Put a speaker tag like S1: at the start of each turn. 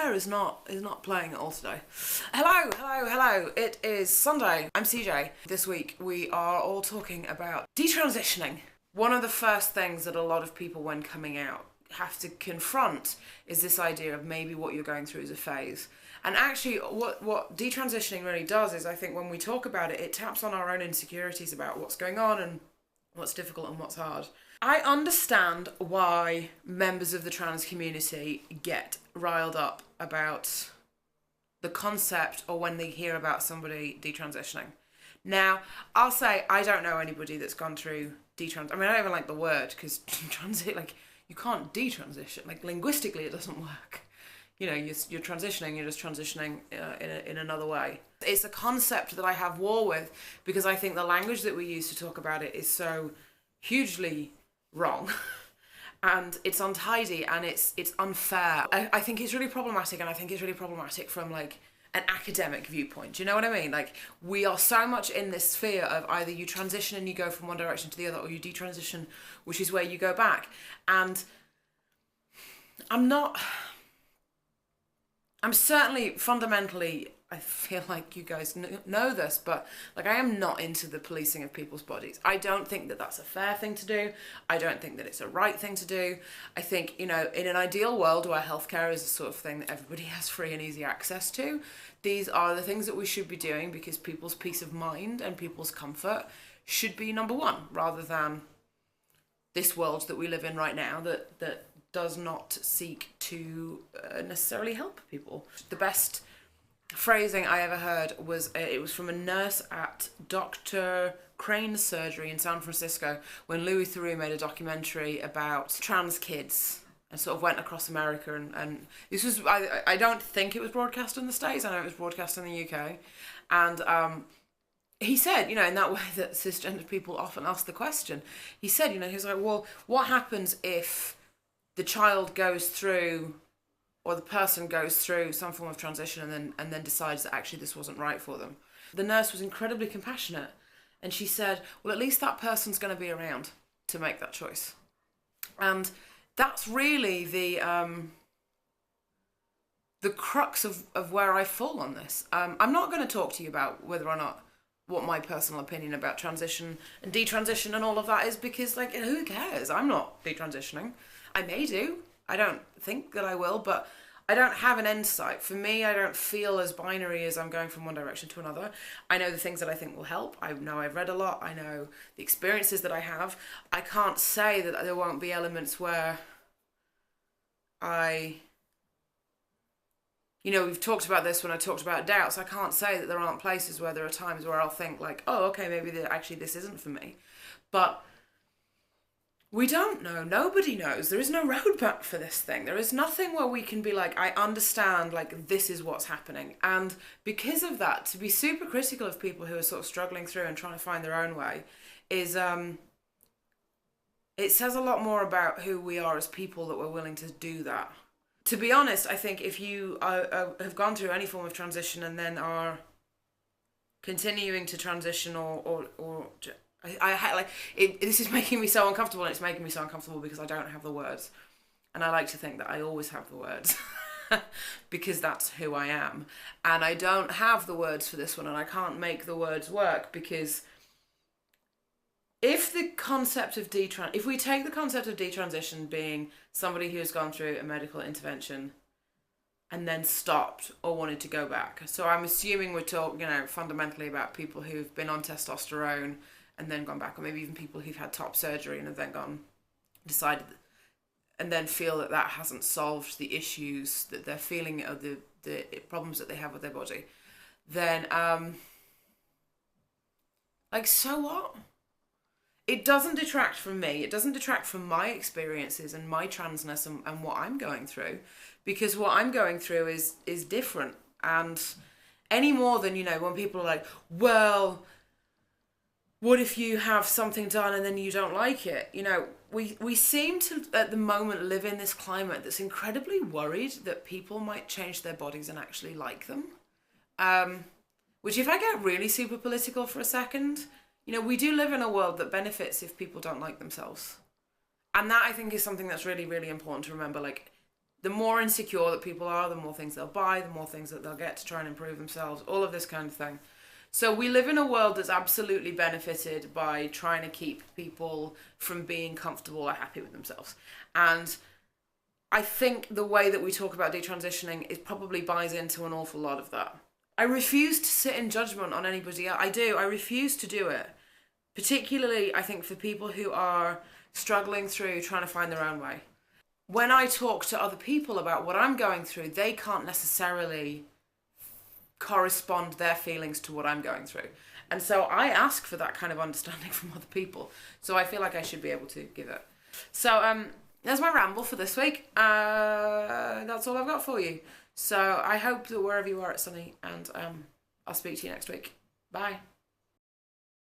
S1: hair is not playing at all today. Hello. It is Sunday. I'm CJ. This week we are all talking about detransitioning. One of the first things that a lot of people when coming out have to confront is this idea of maybe what you're going through is a phase. And actually what detransitioning really does is, I think when we talk about it, it taps on our own insecurities about what's going on and what's difficult and what's hard. I understand why members of the trans community get riled up about the concept or when they hear about somebody detransitioning. Now, I'll say I don't know anybody that's gone through detrans. I mean, I don't even like the word because transit, like, you can't detransition. Like, linguistically, it doesn't work. You know, you're transitioning, you're just transitioning in another way. It's a concept that I have war with because I think the language that we use to talk about it is so hugely wrong and it's untidy and it's unfair. I think it's really problematic, and I think it's really problematic from like an academic viewpoint. Do you know what I mean? Like, we are so much in this sphere of either you transition and you go from one direction to the other, or you detransition, which is where you go back. And I'm certainly fundamentally, I feel like you guys know this, but like, I am not into the policing of people's bodies. I don't think that that's a fair thing to do. I don't think that it's a right thing to do. I think, you know, in an ideal world where healthcare is the sort of thing that everybody has free and easy access to, these are the things that we should be doing because people's peace of mind and people's comfort should be number one, rather than this world that we live in right now that does not seek to necessarily help people. The best phrasing I ever heard was, it was from a nurse at Dr. Crane's surgery in San Francisco when Louis Theroux made a documentary about trans kids and sort of went across America, and this was, I don't think it was broadcast in the States, I know it was broadcast in the UK, and he said, you know, in that way that cisgendered people often ask the question, he said, you know, he was like, well, what happens if the child goes through, or the person goes through some form of transition and then decides that actually this wasn't right for them? The nurse was incredibly compassionate, and she said, well, at least that person's going to be around to make that choice. And that's really the crux of where I fall on this. I'm not going to talk to you about whether or not what my personal opinion about transition and detransition and all of that is, because, like, who cares? I'm not detransitioning. I may do. I don't think that I will, but I don't have an end sight. For me, I don't feel as binary as I'm going from one direction to another. I know the things that I think will help. I know I've read a lot. I know the experiences that I have. I can't say that there won't be elements where you know, we've talked about this when I talked about doubts. I can't say that there aren't places where there are times where I'll think like, oh, okay, maybe actually this isn't for me. But we don't know. Nobody knows. There is no roadmap for this thing. There is nothing where we can be like, I understand, like, this is what's happening. And because of that, to be super critical of people who are sort of struggling through and trying to find their own way is, it says a lot more about who we are as people that we're willing to do that. To be honest, I think if you have gone through any form of transition and then are continuing to transition this is making me so uncomfortable, and it's making me so uncomfortable because I don't have the words. And I like to think that I always have the words because that's who I am. And I don't have the words for this one, and I can't make the words work because if we take the concept of detransition being somebody who has gone through a medical intervention and then stopped or wanted to go back. So I'm assuming we're talking, you know, fundamentally about people who've been on testosterone and then gone back, or maybe even people who've had top surgery and have then decided and then feel that hasn't solved the issues that they're feeling, or the problems that they have with their body. Then, like, so what? It doesn't detract from me. It doesn't detract from my experiences and my transness and what I'm going through, because what I'm going through is different. And any more than, you know, when people are like, well, what if you have something done and then you don't like it? You know, we seem to, at the moment, live in this climate that's incredibly worried that people might change their bodies and actually like them. Which, if I get really super political for a second, you know, we do live in a world that benefits if people don't like themselves. And that, I think, is something that's really, really important to remember. Like, the more insecure that people are, the more things they'll buy, the more things that they'll get to try and improve themselves, all of this kind of thing. So we live in a world that's absolutely benefited by trying to keep people from being comfortable or happy with themselves. And I think the way that we talk about detransitioning is probably buys into an awful lot of that. I refuse to sit in judgment on anybody else. I do. I refuse to do it. Particularly, I think, for people who are struggling through trying to find their own way. When I talk to other people about what I'm going through, they can't necessarily correspond their feelings to what I'm going through. And so I ask for that kind of understanding from other people. So I feel like I should be able to give it. So there's my ramble for this week. That's all I've got for you. So I hope that wherever you are it's sunny, and I'll speak to you next week. Bye.